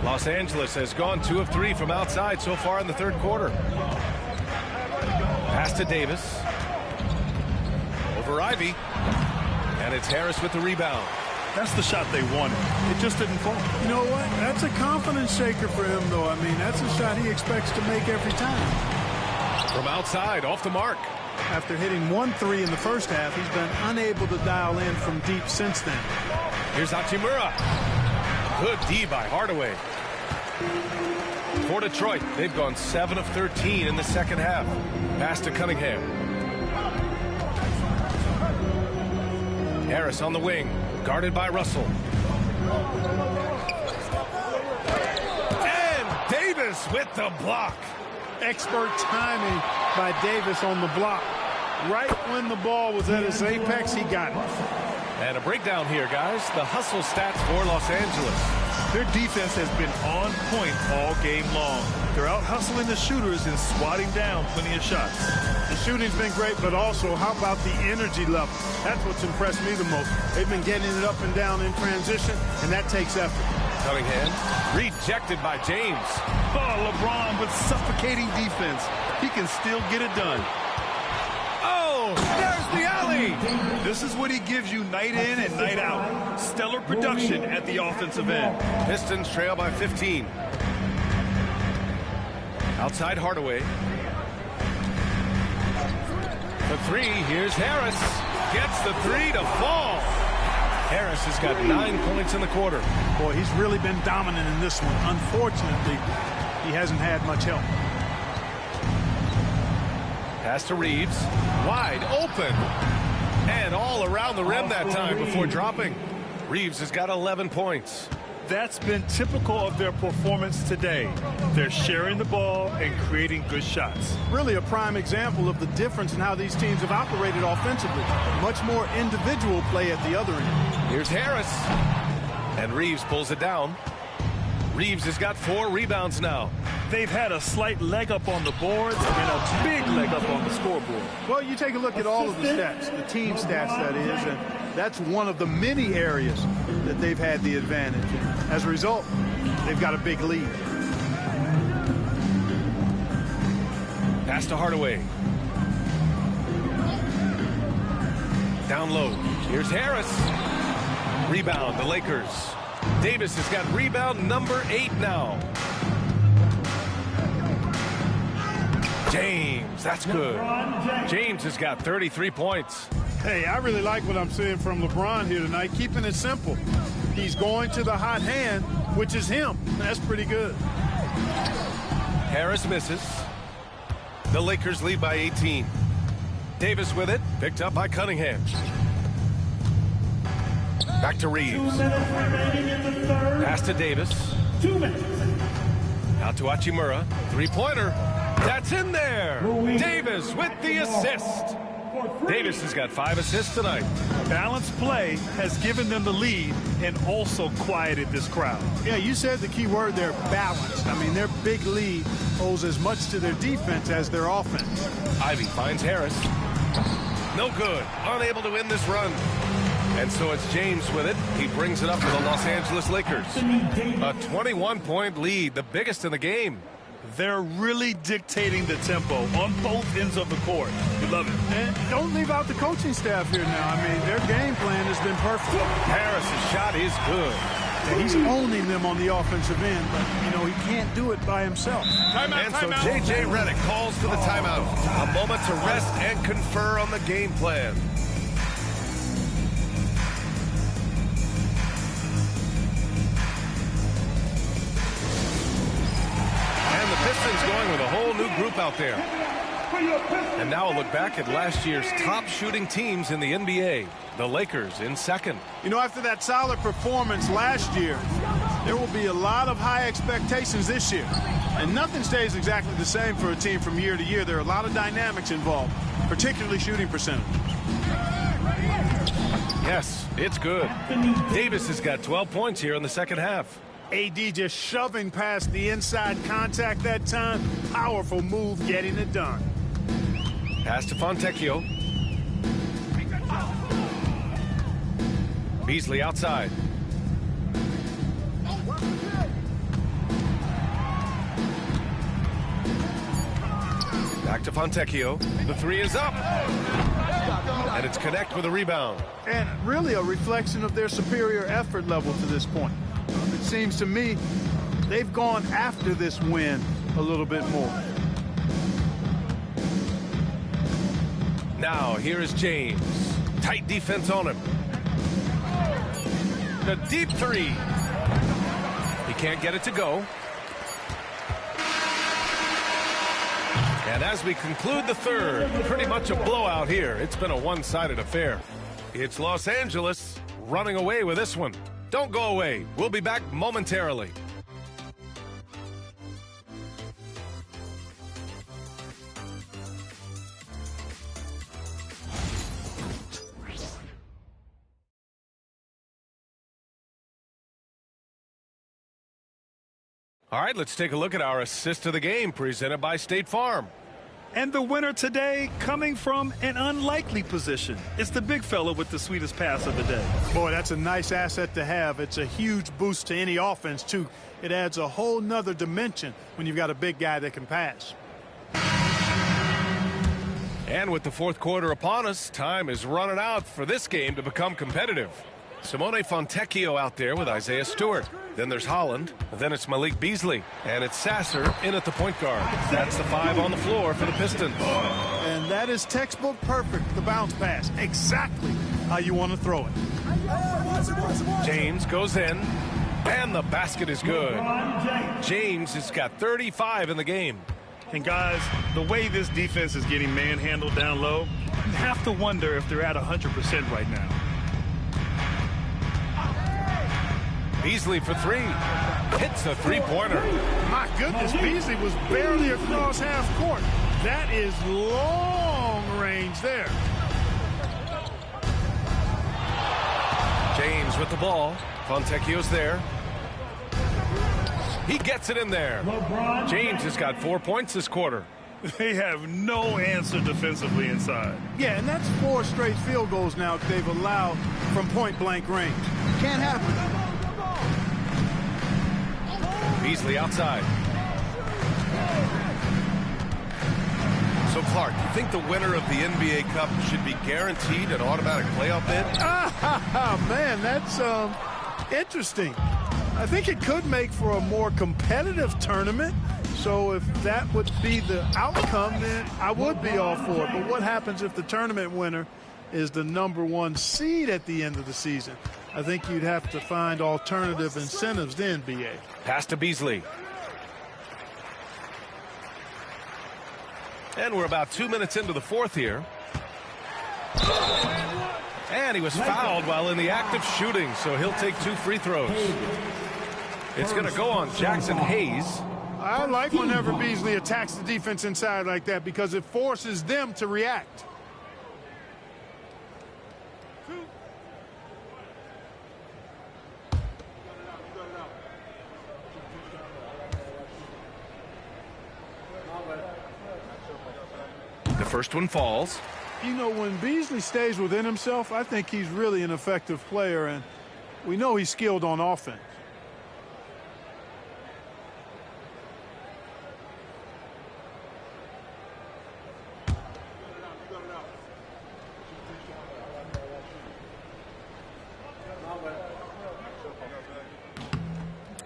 Los Angeles has gone 2 of 3 from outside so far in the third quarter. Pass to Davis. Over Ivy. And it's Harris with the rebound. That's the shot they wanted. It just didn't fall. You know what? That's a confidence shaker for him, though. I mean, that's a shot he expects to make every time. From outside, off the mark. After hitting 1 3 in the first half, he's been unable to dial in from deep since then. Here's Hachimura. Good D by Hardaway. For Detroit, they've gone 7 of 13 in the second half. Pass to Cunningham. Harris on the wing, guarded by Russell. And Davis with the block. Expert timing by Davis on the block. Right when the ball was at its apex, he got it. And a breakdown here, guys. The hustle stats for Los Angeles. Their defense has been on point all game long. They're out hustling the shooters and swatting down plenty of shots. The shooting's been great, but also how about the energy level? That's what's impressed me the most. They've been getting it up and down in transition, and that takes effort. Cunningham rejected by James. Oh, LeBron with suffocating defense. He can still get it done. Oh, there's the alley. This is what he gives you night in and night out. Stellar production at the offensive end. Pistons trail by 15. Outside Hardaway. The 3, here's Harris. Gets the 3 to fall. Harris has got 9 points in the quarter. Boy, he's really been dominant in this one. Unfortunately, he hasn't had much help. Pass to Reeves. Wide open. And all around the rim that time before dropping. Reeves has got 11 points. That's been typical of their performance today. They're sharing the ball and creating good shots. Really a prime example of the difference in how these teams have operated offensively. Much more individual play at the other end. Here's Harris. And Reeves pulls it down. Reeves has got 4 rebounds now. They've had a slight leg up on the boards and a big leg up on the scoreboard. Well, you take a look at all of the stats, the team stats that is, and that's one of the many areas that they've had the advantage. And as a result, they've got a big lead. Pass to Hardaway. Down low. Here's Harris. Rebound, the Lakers. Davis has got rebound number 8 now. James, that's good. James has got 33 points. Hey, I really like what I'm seeing from LeBron here tonight, keeping it simple. He's going to the hot hand, which is him. That's pretty good. Harris misses. The Lakers lead by 18. Davis with it, picked up by Cunningham. Back to Reeves. 2 minutes remaining in the third. Pass to Davis. 2 minutes. Out to Hachimura. Three-pointer. That's in there. Davis with the assist. Davis has got 5 assists tonight. Balanced play has given them the lead and also quieted this crowd. Yeah, you said the key word there, balanced. I mean, their big lead owes as much to their defense as their offense. Ivy finds Harris. No good. Unable to win this run. And so it's James with it. He brings it up for the Los Angeles Lakers. A 21-point lead, the biggest in the game. They're really dictating the tempo on both ends of the court. We love it. And don't leave out the coaching staff here now. I mean, their game plan has been perfect. Harris's shot is good. Yeah, he's owning them on the offensive end, but, you know, he can't do it by himself. And so J.J. Redick calls for the timeout. A moment to rest and confer on the game plan. And the Pistons going with a whole new group out there. And now a look back at last year's top shooting teams in the NBA. The Lakers in second. You know, after that solid performance last year, there will be a lot of high expectations this year. And nothing stays exactly the same for a team from year to year. There are a lot of dynamics involved, particularly shooting percentage. Yes, it's good. Davis has got 12 points here in the second half. AD just shoving past the inside contact that time. Powerful move getting it done. Pass to Fontecchio. Beasley outside. Back to Fontecchio. The three is up. And it's Connect with a rebound. And really a reflection of their superior effort level to this point. It seems to me they've gone after this win a little bit more. Now, here is James. Tight defense on him. The deep three. He can't get it to go. And as we conclude the third, pretty much a blowout here. It's been a one-sided affair. It's Los Angeles running away with this one. Don't go away. We'll be back momentarily. All right, let's take a look at our assist of the game presented by State Farm. And the winner today coming from an unlikely position. It's the big fella with the sweetest pass of the day. Boy, that's a nice asset to have. It's a huge boost to any offense, too. It adds a whole nother dimension when you've got a big guy that can pass. And with the fourth quarter upon us, time is running out for this game to become competitive. Simone Fontecchio out there with Isaiah Stewart. Then there's Holland. Then it's Malik Beasley. And it's Sasser in at the point guard. That's the 5 on the floor for the Pistons. And that is textbook perfect, the bounce pass. Exactly how you want to throw it. James goes in. And the basket is good. James has got 35 in the game. And guys, the way this defense is getting manhandled down low, you have to wonder if they're at 100% right now. Beasley for three. Hits a three-pointer. My goodness, Beasley was barely across half court. That is long range there. James with the ball. Fontecchio's there. He gets it in there. James has got 4 points this quarter. They have no answer defensively inside. Yeah, and that's 4 straight field goals now they've allowed from point-blank range. Can't happen. Beasley outside. So, Clark, you think the winner of the NBA Cup should be guaranteed an automatic playoff bid? Man, that's interesting. I think it could make for a more competitive tournament. So if that would be the outcome, then I would be all for it. But what happens if the tournament winner is the #1 seed at the end of the season? I think you'd have to find alternative incentives then, B.A. Pass to Beasley. And we're about 2 minutes into the fourth here. And he was fouled while in the act of shooting, so he'll take 2 free throws. It's going to go on Jackson Hayes. I like whenever Beasley attacks the defense inside like that because it forces them to react. The first one falls. You know, when Beasley stays within himself, I think he's really an effective player, and we know he's skilled on offense.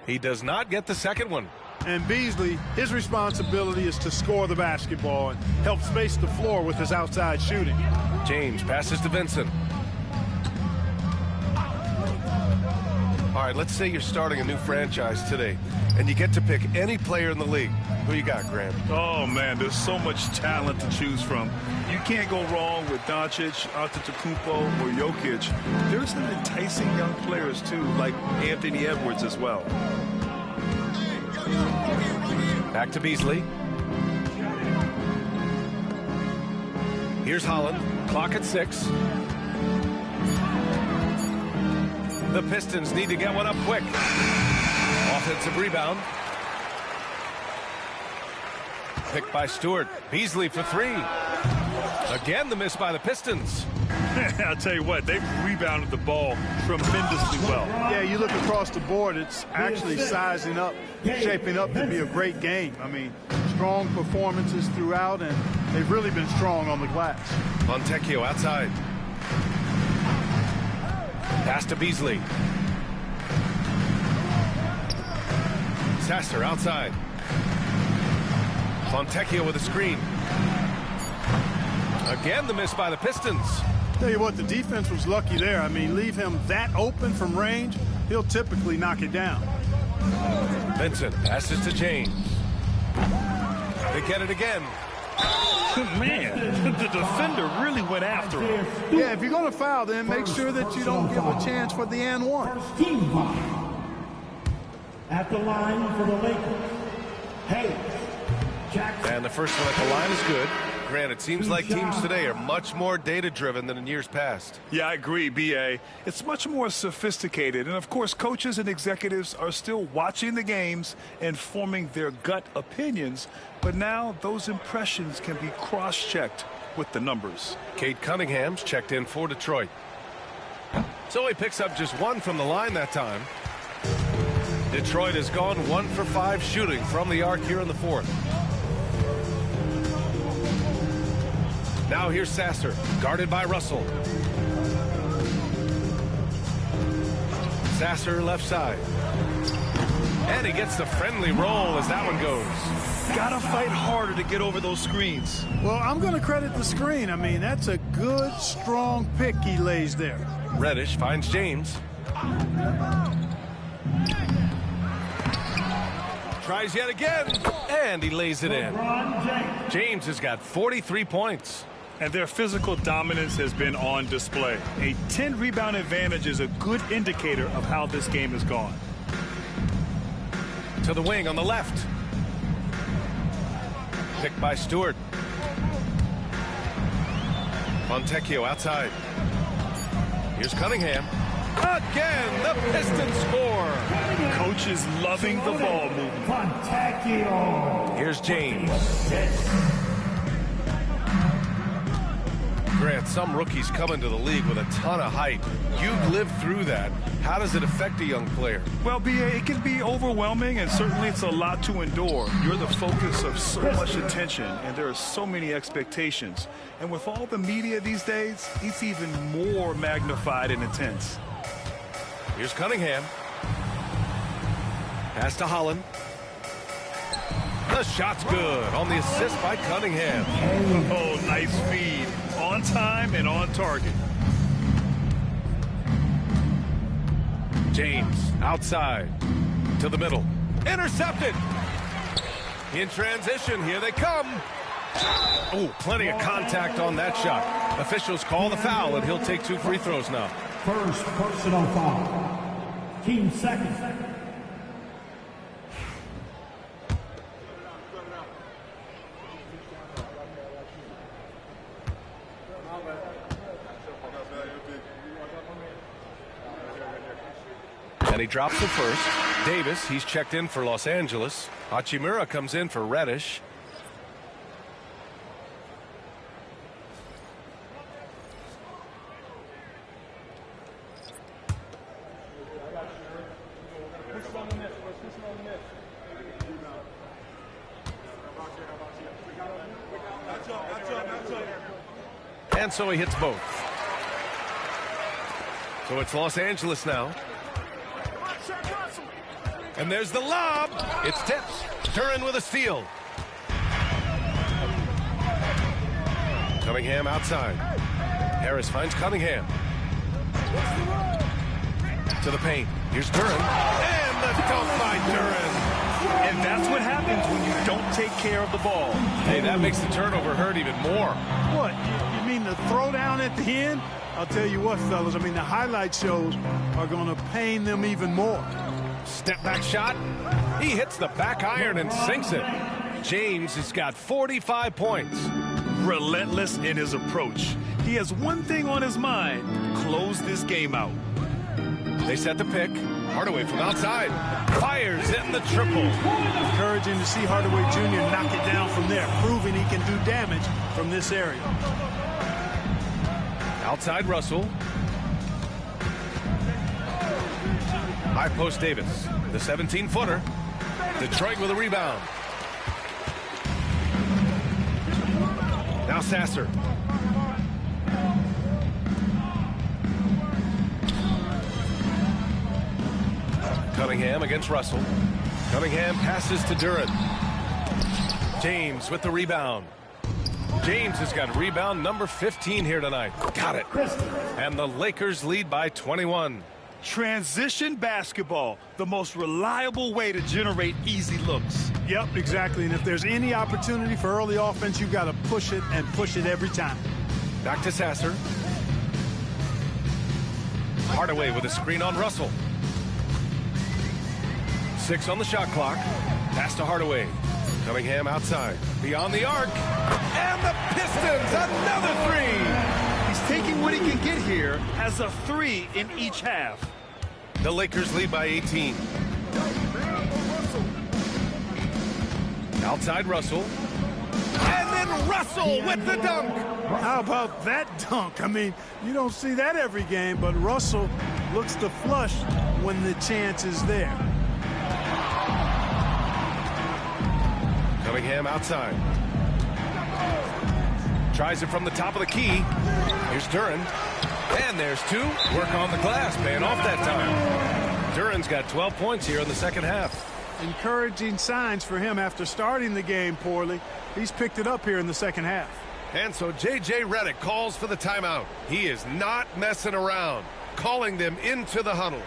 He does not get the second one. And Beasley, his responsibility is to score the basketball and help space the floor with his outside shooting. James passes to Vincent. All right, let's say you're starting a new franchise today, and you get to pick any player in the league. Who you got, Graham? Oh, man, there's so much talent to choose from. You can't go wrong with Doncic, Antetokounmpo, or Jokic. There's some enticing young players, too, like Anthony Edwards as well. Back to Beasley. Here's Holland. Clock at 6. The Pistons need to get one up quick. Offensive rebound. Picked by Stewart. Beasley for 3. Again, the miss by the Pistons. I'll tell you what, they've rebounded the ball tremendously well. Yeah, you look across the board, it's actually sizing up, shaping up to be a great game. I mean, strong performances throughout, and they've really been strong on the glass. Fontecchio outside. Pass to Beasley. Sasser outside. Fontecchio with a screen. Again, the miss by the Pistons. Tell you what, the defense was lucky there. I mean, leave him that open from range, he'll typically knock it down. Vincent passes to James. They get it again. Man, the defender really went after him. Yeah, if you're going to foul, then make sure that you don't give a chance for the and one. At the line for the Lakers, Hayes. And the first one at the line is good. Grant, it seems like teams today are much more data-driven than in years past. Yeah, I agree, B.A. It's much more sophisticated. And, of course, coaches and executives are still watching the games and forming their gut opinions. But now those impressions can be cross-checked with the numbers. Cade Cunningham's checked in for Detroit. So he picks up just 1 from the line that time. Detroit has gone 1 for 5 shooting from the arc here in the fourth. Now here's Sasser, guarded by Russell. Sasser left side. And he gets the friendly roll as that one goes. Gotta fight harder to get over those screens. Well, I'm going to credit the screen. I mean, that's a good, strong pick he lays there. Reddish finds James. Tries yet again, and he lays it in. James has got 43 points. And their physical dominance has been on display. A 10-rebound advantage is a good indicator of how this game has gone. To the wing on the left. Picked by Stewart. Fontecchio outside. Here's Cunningham. Again, the Pistons score. Coach is loving the ball movement. Here's James. Grant, some rookies come into the league with a ton of hype. You've lived through that. How does it affect a young player? Well, B.A., it can be overwhelming, and certainly it's a lot to endure. You're the focus of so much attention, and there are so many expectations. And with all the media these days, it's even more magnified and intense. Here's Cunningham. Pass to Holland. The shot's good on the assist by Cunningham. Oh, nice feed. On time and on target. James outside to the middle. Intercepted. In transition, here they come. Oh, plenty of contact on that shot. Officials call the foul, and he'll take 2 free throws now. First personal foul. Team second. And he drops the first. Davis, he's checked in for Los Angeles. Hachimura comes in for Reddish. And so he hits both. So it's Los Angeles now. And there's the lob. It's tips. Duran with a steal. Cunningham outside. Harris finds Cunningham. To the paint. Here's Duran. And the dunk by Duran. And that's what happens when you don't take care of the ball. Hey, that makes the turnover hurt even more. What? You mean the throwdown at the end? I'll tell you what, fellas. I mean, the highlight shows are going to pain them even more. Step back shot. He hits the back iron and sinks it. James has got 45 points. Relentless in his approach. He has one thing on his mind: close this game out. They set the pick. Hardaway from outside. Fires in the triple. Encouraging to see Hardaway Jr. knock it down from there, proving he can do damage from this area. Outside Russell. High post Davis. The 17-footer. Detroit with a rebound. Now Sasser. Cunningham against Russell. Cunningham passes to Duran. James with the rebound. James has got rebound number 15 here tonight. Got it. And the Lakers lead by 21. Transition basketball, the most reliable way to generate easy looks. Yep, exactly. And if there's any opportunity for early offense, you've got to push it and push it every time. Back to Sasser. Hardaway with a screen on Russell. 6 on the shot clock. Pass to Hardaway. Cunningham outside. Beyond the arc. And the Pistons, another three. He's taking what he can get here as a 3 in each half. The Lakers lead by 18. Outside Russell. And then Russell with the dunk. How about that dunk? I mean, you don't see that every game, but Russell looks to flush when the chance is there. Cunningham outside. Tries it from the top of the key. Here's Duran. And there's 2. Work on the glass, paying off that time. Duran's got 12 points here in the second half. Encouraging signs for him after starting the game poorly. He's picked it up here in the second half. And so J.J. Redick calls for the timeout. He is not messing around, calling them into the huddle.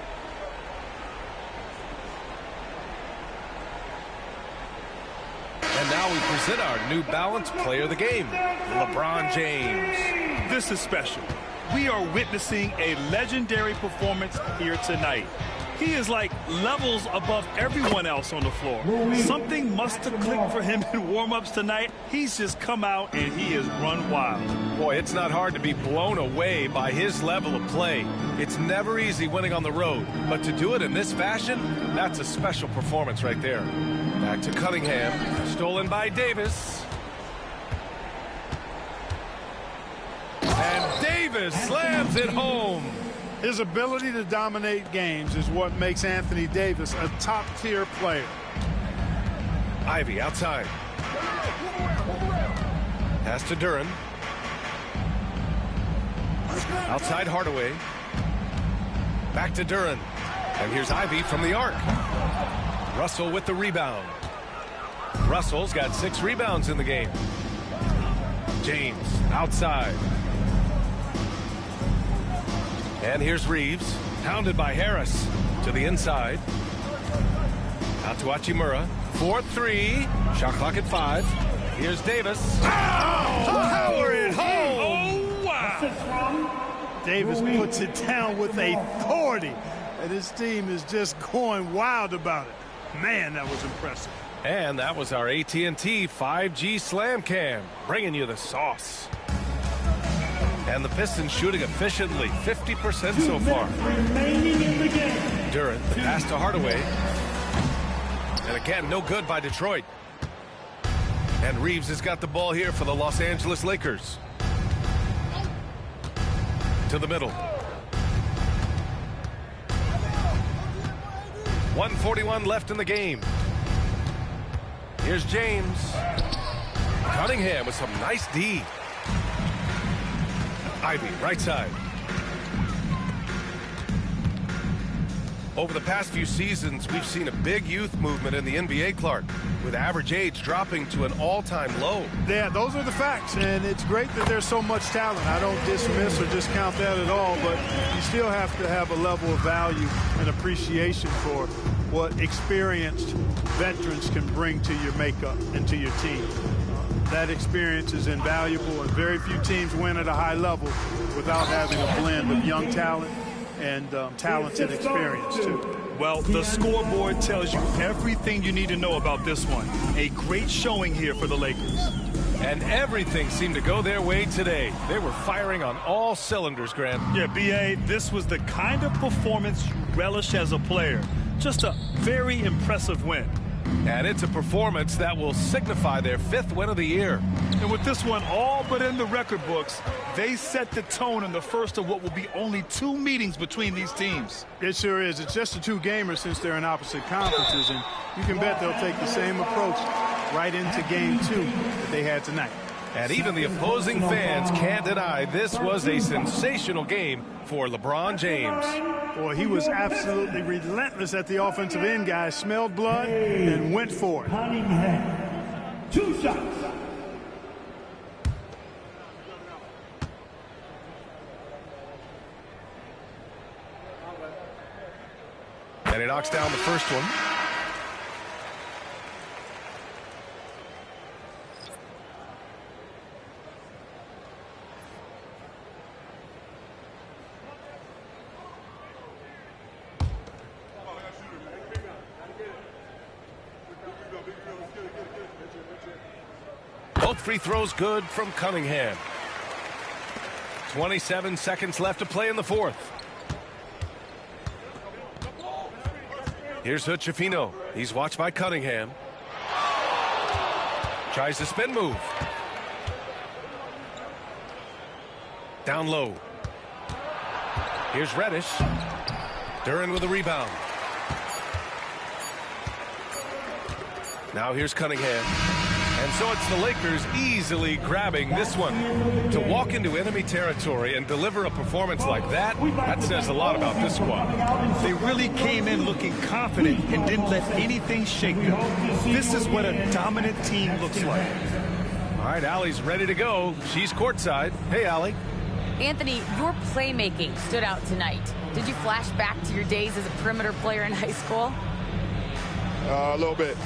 And now we present our New Balance Player of the Game, LeBron James. This is special. We are witnessing a legendary performance here tonight. He is like levels above everyone else on the floor. Something must have clicked for him in warm-ups tonight. He's just come out and he has run wild. Boy, it's not hard to be blown away by his level of play. It's never easy winning on the road, but to do it in this fashion, that's a special performance right there. Back to Cunningham, stolen by Davis. And Davis slams it home. His ability to dominate games is what makes Anthony Davis a top-tier player. Ivy outside. Pass to Duran. Outside Hardaway. Back to Duran. And here's Ivy from the arc. Russell with the rebound. Russell's got 6 rebounds in the game. James outside. And here's Reeves, pounded by Harris to the inside. Out to Hachimura. 4-3. Shot clock at 5. Here's Davis. Power it home. Oh, wow. Davis puts it down with authority. And his team is just going wild about it. Man, that was impressive. And that was our AT&T 5G Slam Cam, bringing you the sauce. And the Pistons shooting efficiently, 50% so far. Duran, the pass to Hardaway. And again, no good by Detroit. And Reeves has got the ball here for the Los Angeles Lakers. To the middle. 1:41 left in the game. Here's James. Cunningham with some nice D. Ivy, right side. Over the past few seasons, we've seen a big youth movement in the NBA, Clark, with average age dropping to an all-time low. Yeah, those are the facts, and it's great that there's so much talent. I don't dismiss or discount that at all, but you still have to have a level of value and appreciation for what experienced veterans can bring to your makeup and to your team. That experience is invaluable, and very few teams win at a high level without having a blend of young talent and talented experience, too. Well, the scoreboard tells you everything you need to know about this one. A great showing here for the Lakers. And everything seemed to go their way today. They were firing on all cylinders, Grant. Yeah, B.A., this was the kind of performance you relish as a player. Just a very impressive win. And it's a performance that will signify their 5th win of the year. And with this one all but in the record books, they set the tone in the first of what will be only 2 meetings between these teams. It sure is. It's just a 2-gamer since they're in opposite conferences, and you can bet they'll take the same approach right into game 2 that they had tonight. And even the opposing fans can't deny this was a sensational game for LeBron James. Boy, he was absolutely relentless at the offensive end, guys. Smelled blood and went for it. Cunningham, 2 shots. And he knocks down the first one. Both free throws good from Cunningham. 27 seconds left to play in the 4th. Here's Hood-Schifino. He's watched by Cunningham. Tries the spin move. Down low. Here's Reddish. Duran with a rebound. Now here's Cunningham. And so it's the Lakers easily grabbing this one. To walk into enemy territory and deliver a performance like that, that says a lot about this squad. They really came in looking confident and didn't let anything shake them. This is what a dominant team looks like. All right, Allie's ready to go. She's courtside. Hey, Allie. Anthony, your playmaking stood out tonight. Did you flash back to your days as a perimeter player in high school? A little bit.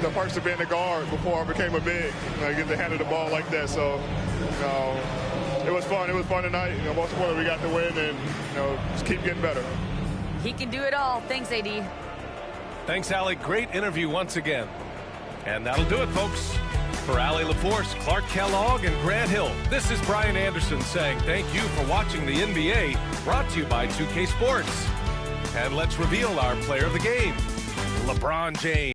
The perks of being a guard before I became a big, get to handle the ball like that. So, it was fun. It was fun tonight. Most importantly, we got the win, and just keep getting better. He can do it all. Thanks, AD. Thanks, Allie. Great interview once again. And that'll do it, folks. For Allie LaForce, Clark Kellogg, and Grant Hill, this is Brian Anderson saying thank you for watching the NBA, brought to you by 2K Sports. And let's reveal our player of the game, LeBron James.